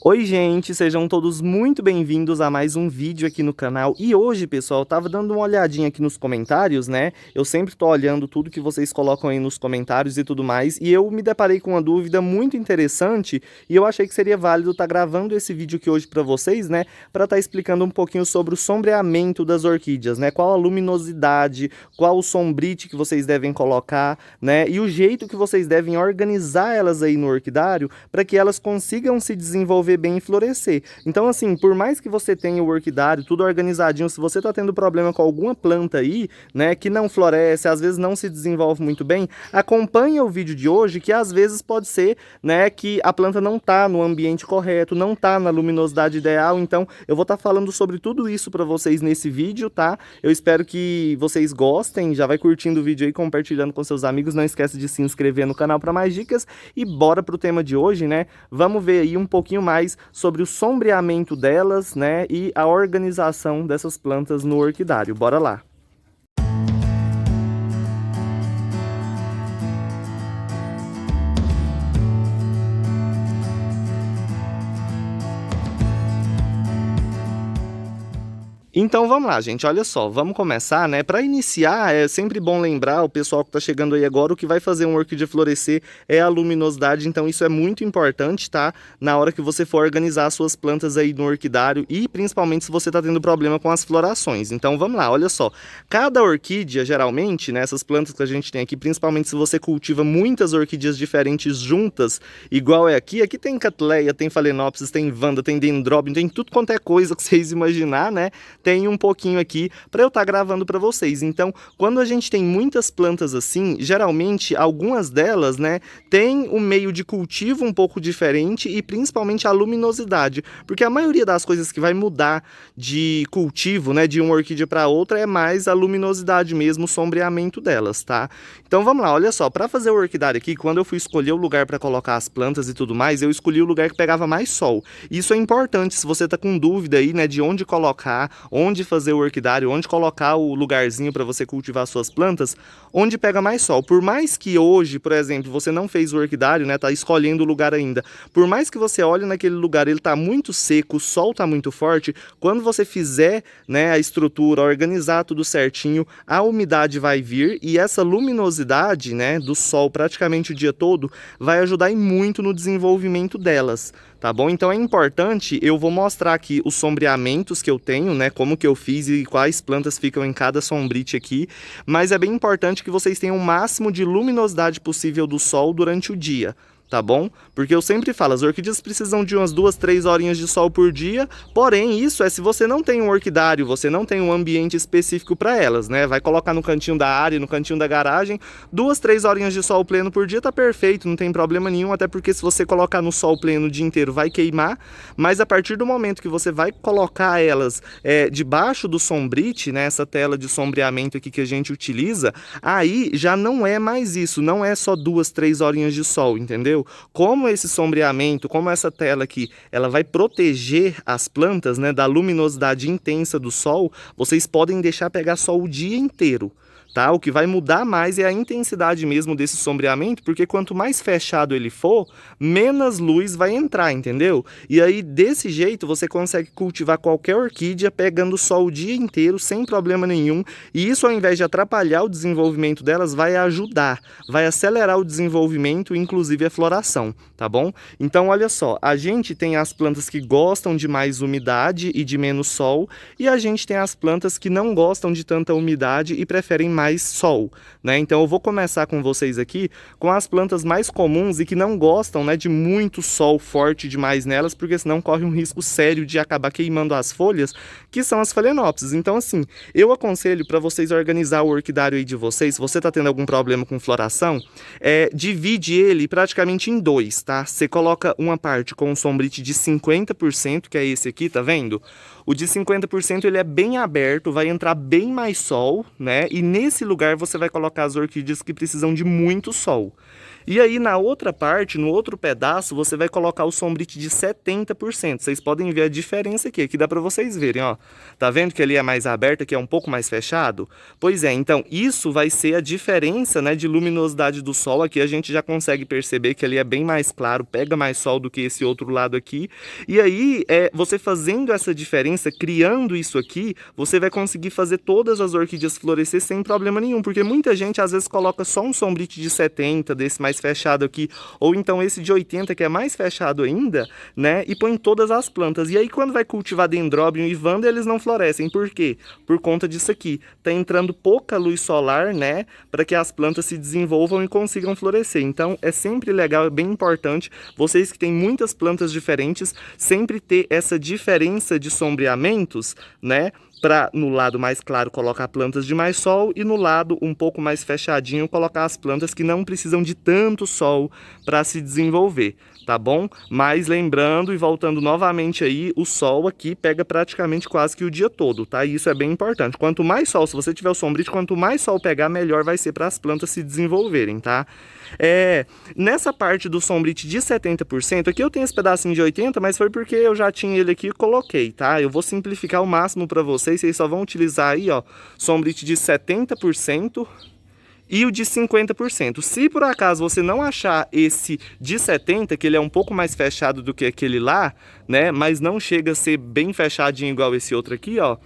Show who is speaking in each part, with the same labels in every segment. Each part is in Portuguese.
Speaker 1: Oi gente, sejam todos muito bem-vindos a mais um vídeo aqui no canal. E hoje, pessoal, eu tava dando uma olhadinha aqui nos comentários, né? Eu sempre tô olhando tudo que vocês colocam aí nos comentários e tudo mais, e eu me deparei com uma dúvida muito interessante, e eu achei que seria válido estar gravando esse vídeo aqui hoje para vocês, né? Para estar explicando um pouquinho sobre o sombreamento das orquídeas, né? Qual a luminosidade, qual o sombrite que vocês devem colocar, né? E o jeito que vocês devem organizar elas aí no orquidário para que elas consigam se desenvolver bem e florescer. Então, assim, por mais que você tenha o orquidário tudo organizadinho, se você tá tendo problema com alguma planta aí, né, que não floresce, às vezes não se desenvolve muito bem, acompanha o vídeo de hoje, que às vezes pode ser, né, que a planta não tá no ambiente correto, não tá na luminosidade ideal. Então, eu vou estar falando sobre tudo isso para vocês nesse vídeo, tá? Eu espero que vocês gostem, já vai curtindo o vídeo aí, compartilhando com seus amigos, não esquece de se inscrever no canal para mais dicas e bora pro tema de hoje, né? Vamos ver aí um pouquinho mais sobre o sombreamento delas, né, e a organização dessas plantas no orquidário. Bora lá! Então vamos lá, gente, olha só, vamos começar, né? Para iniciar, é sempre bom lembrar o pessoal que está chegando aí agora, o que vai fazer uma orquídea florescer é a luminosidade, então isso é muito importante, tá? Na hora que você for organizar as suas plantas aí no orquidário e principalmente se você está tendo problema com as florações. Então vamos lá, olha só, cada orquídea, geralmente, né, essas plantas que a gente tem aqui, principalmente se você cultiva muitas orquídeas diferentes juntas, igual é aqui tem Cattleya, tem Phalaenopsis, tem Vanda, tem Dendrobium, tem tudo quanto é coisa que vocês imaginar, né? Tem um pouquinho aqui para eu estar gravando para vocês. Então, quando a gente tem muitas plantas assim, geralmente algumas delas, né, tem um meio de cultivo um pouco diferente e principalmente a luminosidade, porque a maioria das coisas que vai mudar de cultivo, né, de uma orquídea para outra é mais a luminosidade mesmo, o sombreamento delas, tá? Então vamos lá, olha só, para fazer o orquidário aqui, quando eu fui escolher o lugar para colocar as plantas e tudo mais, eu escolhi o lugar que pegava mais sol. Isso é importante se você tá com dúvida aí, né, de onde colocar, onde fazer o orquidário, onde colocar o lugarzinho para você cultivar suas plantas, onde pega mais sol. Por mais que hoje, por exemplo, você não fez o orquidário, né, tá escolhendo o lugar ainda. Por mais que você olhe naquele lugar, ele tá muito seco, o sol tá muito forte, quando você fizer, né, a estrutura, organizar tudo certinho, a umidade vai vir e essa luminosidade, né, do sol praticamente o dia todo vai ajudar muito no desenvolvimento delas. Tá bom? Então é importante, eu vou mostrar aqui os sombreamentos que eu tenho, né, como que eu fiz e quais plantas ficam em cada sombrite aqui, mas é bem importante que vocês tenham o máximo de luminosidade possível do sol durante o dia. Tá bom? Porque eu sempre falo, as orquídeas precisam de umas 2, 3 horinhas de sol por dia, porém isso é se você não tem um orquidário, você não tem um ambiente específico para elas, né? Vai colocar no cantinho da área, no cantinho da garagem, 2, 3 horinhas de sol pleno por dia tá perfeito, não tem problema nenhum, até porque se você colocar no sol pleno o dia inteiro vai queimar, mas a partir do momento que você vai colocar elas debaixo do sombrite, né, essa tela de sombreamento aqui que a gente utiliza, aí já não é mais isso, não é só 2, 3 horinhas de sol, entendeu? Como esse sombreamento, como essa tela aqui, ela vai proteger as plantas, né, da luminosidade intensa do sol, vocês podem deixar pegar sol o dia inteiro. Tá? O que vai mudar mais é a intensidade mesmo desse sombreamento, porque quanto mais fechado ele for, menos luz vai entrar, entendeu? E aí, desse jeito, você consegue cultivar qualquer orquídea pegando sol o dia inteiro, sem problema nenhum, e isso, ao invés de atrapalhar o desenvolvimento delas, vai ajudar, vai acelerar o desenvolvimento, inclusive a floração, tá bom? Então, olha só, a gente tem as plantas que gostam de mais umidade e de menos sol, e a gente tem as plantas que não gostam de tanta umidade e preferem mais sol, né? Então eu vou começar com vocês aqui com as plantas mais comuns e que não gostam, né, de muito sol forte demais nelas, porque senão corre um risco sério de acabar queimando as folhas, que são as Phalaenopsis. Então assim, eu aconselho para vocês organizar o orquidário aí de vocês, se você tá tendo algum problema com floração, divide ele praticamente em dois, tá? Você coloca uma parte com um sombrite de 50%, que é esse aqui, tá vendo? O de 50% ele é bem aberto, vai entrar bem mais sol, né? E nesse lugar você vai colocar as orquídeas que precisam de muito sol. E aí na outra parte, no outro pedaço, você vai colocar o sombrite de 70%. Vocês podem ver a diferença aqui, aqui dá para vocês verem, ó. Tá vendo que ali é mais aberto, aqui é um pouco mais fechado? Pois é, então isso vai ser a diferença, né, de luminosidade do sol. Aqui a gente já consegue perceber que ali é bem mais claro, pega mais sol do que esse outro lado aqui. E aí, você fazendo essa diferença, criando isso aqui, você vai conseguir fazer todas as orquídeas florescer sem problema nenhum, porque muita gente às vezes coloca só um sombrite de 70, desse mais fechado aqui, ou então esse de 80, que é mais fechado ainda, né, e põe todas as plantas. E aí quando vai cultivar dendróbio e vanda, eles não florescem. Por quê? Por conta disso aqui. Tá entrando pouca luz solar, né, para que as plantas se desenvolvam e consigam florescer. Então é sempre legal, é bem importante, vocês que têm muitas plantas diferentes, sempre ter essa diferença de sombreamentos, né, para no lado mais claro colocar plantas de mais sol e no lado um pouco mais fechadinho colocar as plantas que não precisam de tanto sol para se desenvolver, tá bom? Mas lembrando e voltando novamente aí, o sol aqui pega praticamente quase que o dia todo, tá? E isso é bem importante. Quanto mais sol, se você tiver o sombrite, quanto mais sol pegar, melhor vai ser para as plantas se desenvolverem, tá? Nessa parte do sombrite de 70%, aqui eu tenho esse pedacinho de 80, mas foi porque eu já tinha ele aqui e coloquei, tá? Eu vou simplificar o máximo para vocês só vão utilizar aí, ó, sombrite de 70% e o de 50%. Se por acaso você não achar esse de 70, que ele é um pouco mais fechado do que aquele lá, né, mas não chega a ser bem fechadinho igual esse outro aqui, ó.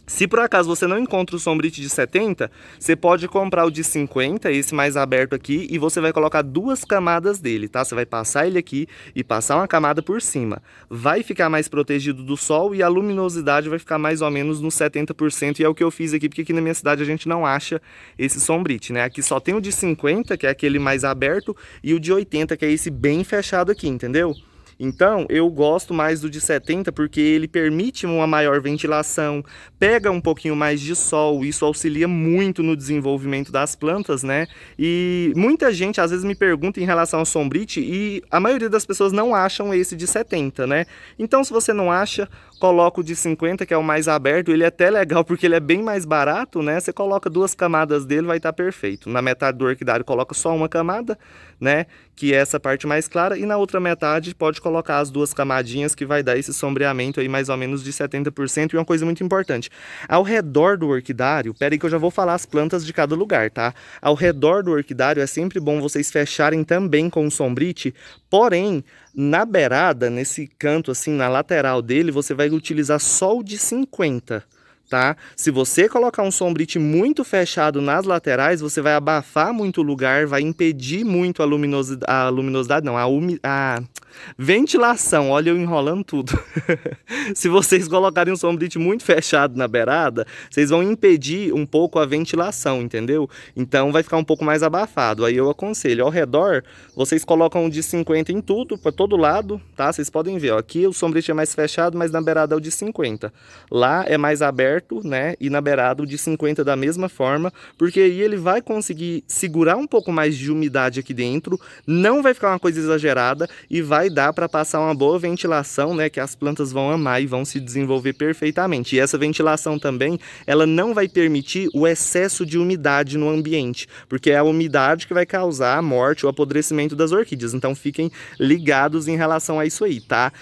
Speaker 1: Se por acaso você não encontra o sombrite de 70, você pode comprar o de 50, esse mais aberto aqui, e você vai colocar 2 camadas dele, tá? Você vai passar ele aqui e passar uma camada por cima. Vai ficar mais protegido do sol e a luminosidade vai ficar mais ou menos nos 70%, e é o que eu fiz aqui, porque aqui na minha cidade a gente não acha esse sombrite, né? Aqui só tem o de 50, que é aquele mais aberto, e o de 80, que é esse bem fechado aqui, entendeu? Então, eu gosto mais do de 70 porque ele permite uma maior ventilação, pega um pouquinho mais de sol, isso auxilia muito no desenvolvimento das plantas, né? E muita gente às vezes me pergunta em relação ao sombrite e a maioria das pessoas não acham esse de 70, né? Então, se você não acha, coloca o de 50, que é o mais aberto, ele é até legal porque ele é bem mais barato, né? Você coloca 2 camadas dele, vai estar perfeito. Na metade do orquidário coloca só uma camada, né? Que é essa parte mais clara, e na outra metade pode colocar as 2 camadinhas que vai dar esse sombreamento aí mais ou menos de 70%. E uma coisa muito importante, ao redor do orquidário, pera aí que eu já vou falar as plantas de cada lugar, tá? Ao redor do orquidário é sempre bom vocês fecharem também com o sombrite, porém, na beirada, nesse canto assim, na lateral dele, você vai utilizar só o de 50. Tá? Se você colocar um sombrite muito fechado nas laterais, você vai abafar muito o lugar, vai impedir muito a luminosidade não, a ventilação. Olha eu enrolando tudo. Se vocês colocarem um sombrite muito fechado na beirada, vocês vão impedir um pouco a ventilação, entendeu? Então vai ficar um pouco mais abafado. Aí eu aconselho, ao redor, vocês colocam de 50 em tudo, para todo lado, tá? Vocês podem ver, ó, aqui o sombrite é mais fechado, mas na beirada é o de 50. Lá é mais aberto, né? E na beirada o de 50 da mesma forma, porque aí ele vai conseguir segurar um pouco mais de umidade aqui dentro, não vai ficar uma coisa exagerada e vai dar para passar uma boa ventilação, né? Que as plantas vão amar e vão se desenvolver perfeitamente. E essa ventilação também, ela não vai permitir o excesso de umidade no ambiente, porque é a umidade que vai causar a morte ou apodrecimento das orquídeas. Então fiquem ligados em relação a isso aí, tá?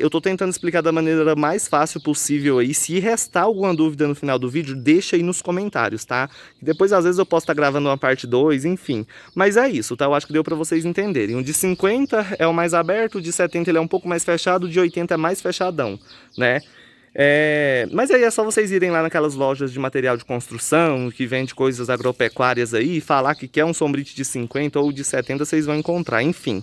Speaker 1: Eu tô tentando explicar da maneira mais fácil possível aí. Se restar alguma dúvida no final do vídeo, deixa aí nos comentários, tá? Depois às vezes eu posso estar gravando uma parte 2, enfim. Mas é isso, tá? Eu acho que deu para vocês entenderem. O de 50 é o mais aberto, o de 70 ele é um pouco mais fechado, o de 80 é mais fechadão, né? Mas aí é só vocês irem lá naquelas lojas de material de construção, que vende coisas agropecuárias aí, e falar que quer um sombrite de 50 ou de 70, vocês vão encontrar, enfim.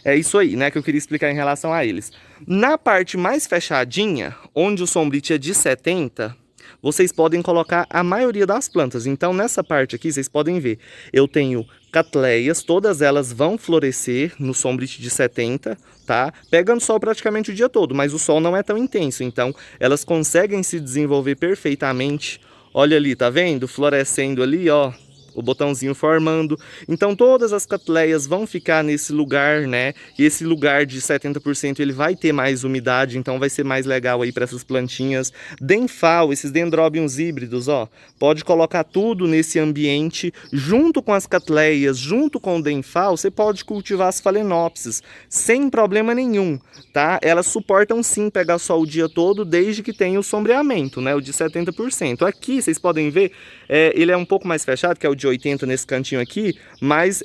Speaker 1: É isso aí, né, que eu queria explicar em relação a eles. Na parte mais fechadinha, onde o sombrite é de 70, vocês podem colocar a maioria das plantas. Então, nessa parte aqui, vocês podem ver, eu tenho catleias, todas elas vão florescer no sombrite de 70, tá? Pegando sol praticamente o dia todo, mas o sol não é tão intenso, então elas conseguem se desenvolver perfeitamente. Olha ali, tá vendo? Florescendo ali, ó. o botãozinho formando. Então todas as catleias vão ficar nesse lugar, né? E esse lugar de 70% ele vai ter mais umidade, então vai ser mais legal aí para essas plantinhas. Denfal, esses dendróbions híbridos, ó, pode colocar tudo nesse ambiente, junto com as catleias, junto com o denfal, você pode cultivar as phalaenopsis, sem problema nenhum, tá? Elas suportam sim pegar sol o dia todo, desde que tenha o sombreamento, né? O de 70%. Aqui, vocês podem ver, ele é um pouco mais fechado, que é o de 80 nesse cantinho aqui, mas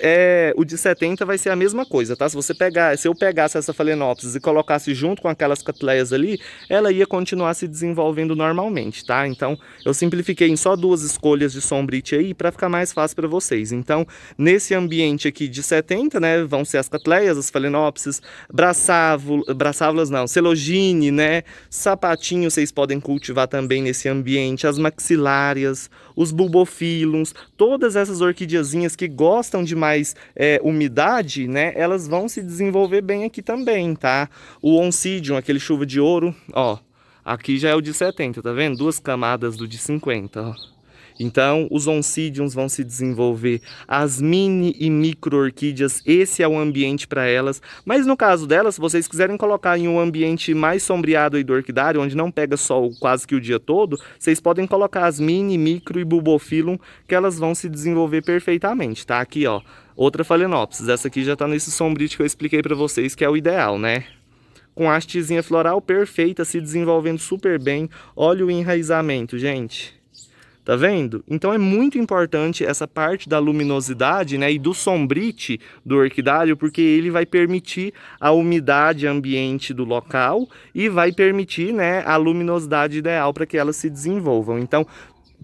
Speaker 1: o de 70 vai ser a mesma coisa, tá? Se eu pegasse essa phalaenopsis e colocasse junto com aquelas catleias ali, ela ia continuar se desenvolvendo normalmente, tá? Então, eu simplifiquei em só 2 escolhas de sombrite aí para ficar mais fácil para vocês. Então, nesse ambiente aqui de 70, né, vão ser as catleias, as phalaenopsis, braçávulas não, celogine, né, sapatinho vocês podem cultivar também nesse ambiente, as maxilárias, os bulbophyllums, todas essas orquidiazinhas que gostam de mais umidade, né, elas vão se desenvolver bem aqui também, tá? O oncidium, aquele chuva de ouro, ó, aqui já é o de 70, tá vendo? 2 camadas do de 50, ó. Então, os oncidiums vão se desenvolver, as mini e micro orquídeas, esse é o ambiente para elas. Mas no caso delas, se vocês quiserem colocar em um ambiente mais sombreado aí do orquidário, onde não pega sol quase que o dia todo, vocês podem colocar as mini, micro e bulbophyllum, que elas vão se desenvolver perfeitamente, tá? Aqui, ó, outra phalaenopsis, essa aqui já tá nesse sombrite que eu expliquei para vocês, que é o ideal, né? Com a hastezinha floral perfeita, se desenvolvendo super bem. Olha o enraizamento, gente. Tá vendo? Então é muito importante essa parte da luminosidade, né, e do sombrite do orquidário, porque ele vai permitir a umidade ambiente do local e vai permitir, né, a luminosidade ideal para que elas se desenvolvam. Então,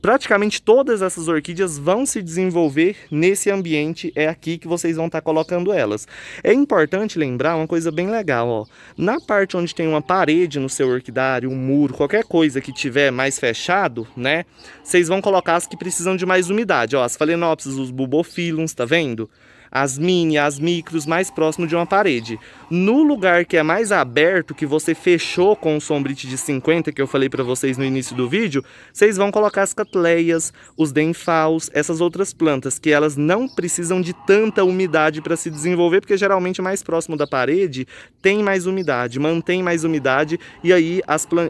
Speaker 1: praticamente todas essas orquídeas vão se desenvolver nesse ambiente, é aqui que vocês vão estar colocando elas. É importante lembrar uma coisa bem legal, ó. Na parte onde tem uma parede no seu orquidário, um muro, qualquer coisa que tiver mais fechado, né? Vocês vão colocar as que precisam de mais umidade, ó. As phalaenopsis, os bulbophyllums, tá vendo? As mini, as micros, mais próximo de uma parede. No lugar que é mais aberto, que você fechou com o sombrite de 50, que eu falei para vocês no início do vídeo, vocês vão colocar as catleias, os denfals, essas outras plantas, que elas não precisam de tanta umidade para se desenvolver, porque geralmente mais próximo da parede tem mais umidade, mantém mais umidade, e aí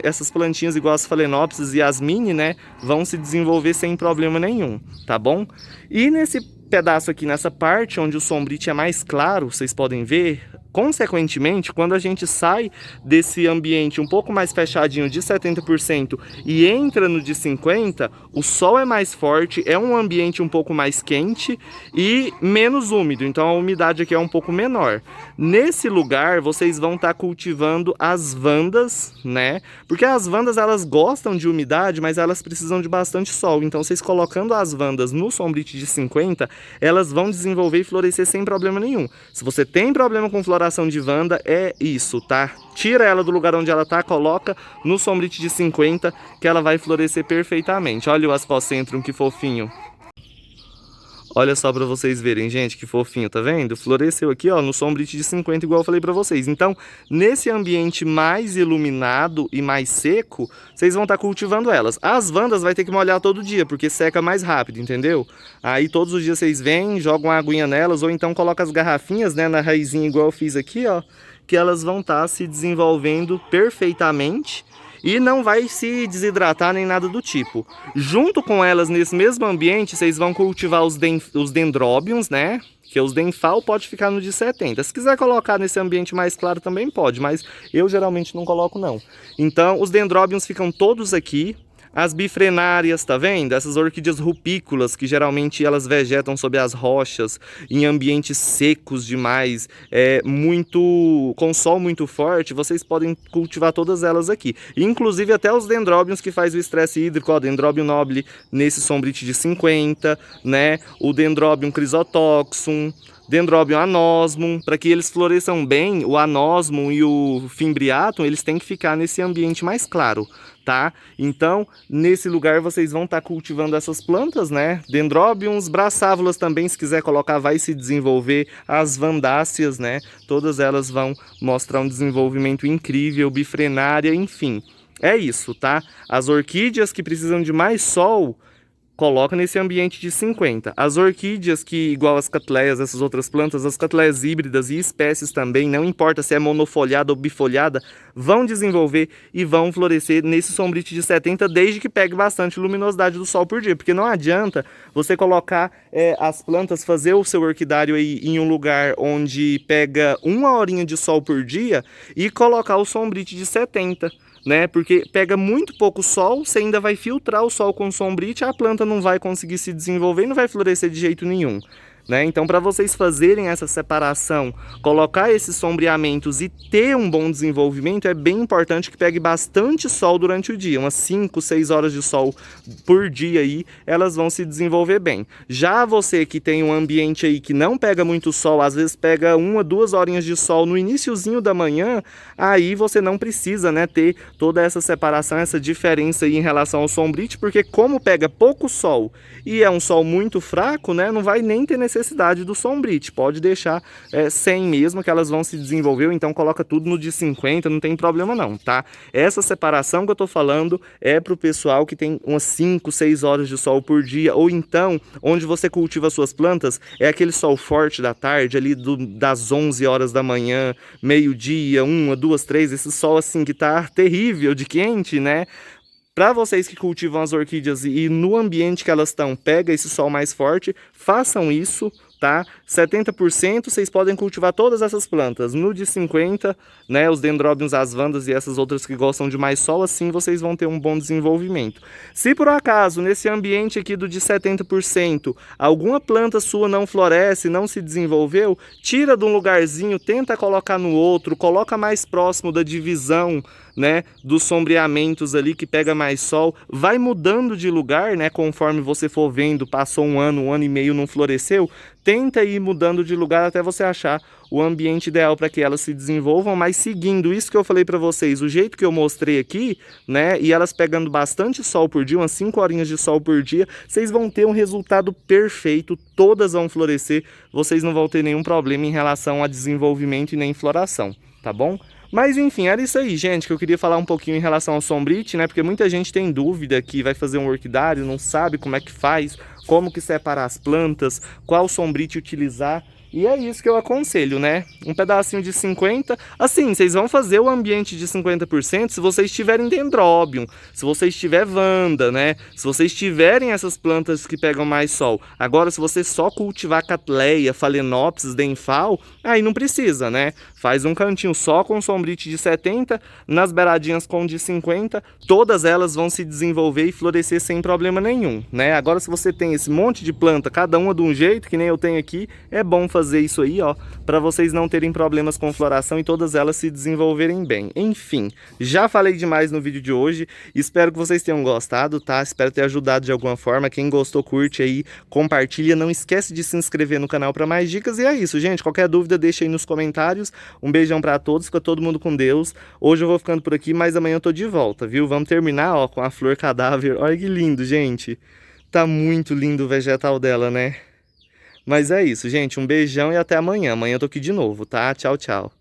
Speaker 1: essas plantinhas igual as phalaenopsis e as mini, né, vão se desenvolver sem problema nenhum, tá bom? E nesse pedaço aqui, nessa parte onde o sombrite é mais claro, vocês podem ver, consequentemente, quando a gente sai desse ambiente um pouco mais fechadinho de 70% e entra no de 50%, o sol é mais forte, é um ambiente um pouco mais quente e menos úmido, então a umidade aqui é um pouco menor. Nesse lugar, vocês vão estar cultivando as vandas, né? Porque as vandas, elas gostam de umidade, mas elas precisam de bastante sol, então vocês colocando as vandas no sombrite de 50%, elas vão desenvolver e florescer sem problema nenhum. Se você tem problema com floração de vanda, é isso, tá? Tira ela do lugar onde ela tá, coloca no sombrite de 50, que ela vai florescer perfeitamente. Olha o Ascocentrum, que fofinho. Olha só pra vocês verem, gente, que fofinho, tá vendo? Floresceu aqui, ó, no sombrite de 50, igual eu falei pra vocês. Então, nesse ambiente mais iluminado e mais seco, vocês vão estar cultivando elas. As vandas vai ter que molhar todo dia, porque seca mais rápido, entendeu? Aí todos os dias vocês vêm, jogam uma aguinha nelas, ou então colocam as garrafinhas, né, na raizinha, igual eu fiz aqui, ó, que elas vão estar se desenvolvendo perfeitamente. E não vai se desidratar nem nada do tipo. Junto com elas, nesse mesmo ambiente, vocês vão cultivar os dendróbions, né? Que os denfal pode ficar no de 70. Se quiser colocar nesse ambiente mais claro também pode, mas eu geralmente não coloco não. Então, os dendróbions ficam todos aqui. As bifrenárias, tá vendo? Essas orquídeas rupícolas, que geralmente elas vegetam sob as rochas, em ambientes secos demais, com sol muito forte, vocês podem cultivar todas elas aqui. Inclusive até os dendróbions que faz o estresse hídrico, ó, dendróbio nobile nesse sombrite de 50, né? O dendróbio crisotoxum, dendróbio anosmum, para que eles floresçam bem, o anosmum e o fimbriatum, eles têm que ficar nesse ambiente mais claro, tá? Então, nesse lugar vocês vão estar cultivando essas plantas, né? Dendróbions, braçávulas também, se quiser colocar, vai se desenvolver. As vandáceas, né? Todas elas vão mostrar um desenvolvimento incrível, bifrenária, enfim. É isso, tá? As orquídeas que precisam de mais sol, coloca nesse ambiente de 50. As orquídeas que, igual as catleias, essas outras plantas, as catleias híbridas e espécies também, não importa se é monofoliada ou bifoliada, vão desenvolver e vão florescer nesse sombrite de 70, desde que pegue bastante luminosidade do sol por dia, porque não adianta você colocar as plantas, fazer o seu orquidário aí em um lugar onde pega 1 horinha de sol por dia e colocar o sombrite de 70. Né? Porque pega muito pouco sol, você ainda vai filtrar o sol com sombrite, a planta não vai conseguir se desenvolver e não vai florescer de jeito nenhum. Né? Então, para vocês fazerem essa separação, colocar esses sombreamentos e ter um bom desenvolvimento, é bem importante que pegue bastante sol durante o dia, umas 5, 6 horas de sol por dia aí, elas vão se desenvolver bem. Já você que tem um ambiente aí que não pega muito sol, às vezes pega 1 a 2 horinhas de sol no iniciozinho da manhã, aí você não precisa, né, ter toda essa separação, essa diferença aí em relação ao sombrite, porque como pega pouco sol e é um sol muito fraco, né, não vai nem ter necessidade do sombrite, pode deixar sem mesmo, que elas vão se desenvolver, então coloca tudo no de 50, não tem problema não, tá? Essa separação que eu tô falando é pro pessoal que tem umas 5, 6 horas de sol por dia, ou então, onde você cultiva suas plantas, é aquele sol forte da tarde, ali das 11 horas da manhã, meio-dia, 1, 2, 3, esse sol assim que tá terrível de quente, né? Para vocês que cultivam as orquídeas e no ambiente que elas estão, pega esse sol mais forte, façam isso, tá? 70% vocês podem cultivar todas essas plantas. No de 50, né, os dendróbions, as vandas e essas outras que gostam de mais sol, assim vocês vão ter um bom desenvolvimento. Se por acaso, nesse ambiente aqui do de 70%, alguma planta sua não floresce, não se desenvolveu, tira de um lugarzinho, tenta colocar no outro, coloca mais próximo da divisão, né, dos sombreamentos ali que pega mais sol, vai mudando de lugar, né, conforme você for vendo, passou 1 ano e meio, não floresceu, tenta ir mudando de lugar até você achar o ambiente ideal para que elas se desenvolvam, mas seguindo isso que eu falei para vocês, o jeito que eu mostrei aqui, né, e elas pegando bastante sol por dia, umas 5 horinhas de sol por dia, vocês vão ter um resultado perfeito, todas vão florescer, vocês não vão ter nenhum problema em relação a desenvolvimento e nem floração, tá bom? Mas enfim, era isso aí, gente, que eu queria falar um pouquinho em relação ao sombrite, né? Porque muita gente tem dúvida que vai fazer um orquidário, não sabe como é que faz, como que separar as plantas, qual sombrite utilizar. E é isso que eu aconselho, né? Um pedacinho de 50, assim, vocês vão fazer o ambiente de 50% se vocês tiverem dendróbium, se vocês tiver vanda, né? Se vocês tiverem essas plantas que pegam mais sol. Agora, se você só cultivar catleia, phalaenopsis, denfal, aí não precisa, né? Faz um cantinho só com sombrite de 70, nas beiradinhas com de 50, todas elas vão se desenvolver e florescer sem problema nenhum, né? Agora, se você tem esse monte de planta, cada uma de um jeito, que nem eu tenho aqui, é bom fazer isso aí, ó, para vocês não terem problemas com floração e todas elas se desenvolverem bem. Enfim, já falei demais no vídeo de hoje, espero que vocês tenham gostado, tá? Espero ter ajudado de alguma forma. Quem gostou, curte aí, compartilha, não esquece de se inscrever no canal para mais dicas. E é isso, gente, qualquer dúvida deixa aí nos comentários. Um beijão para todos, fica todo mundo com Deus. Hoje eu vou ficando por aqui, mas amanhã eu tô de volta, viu? Vamos terminar, ó, com a flor cadáver. Olha que lindo, gente. Tá muito lindo o vegetal dela, né? Mas é isso, gente. Um beijão e até amanhã. Amanhã eu tô aqui de novo, tá? Tchau, tchau.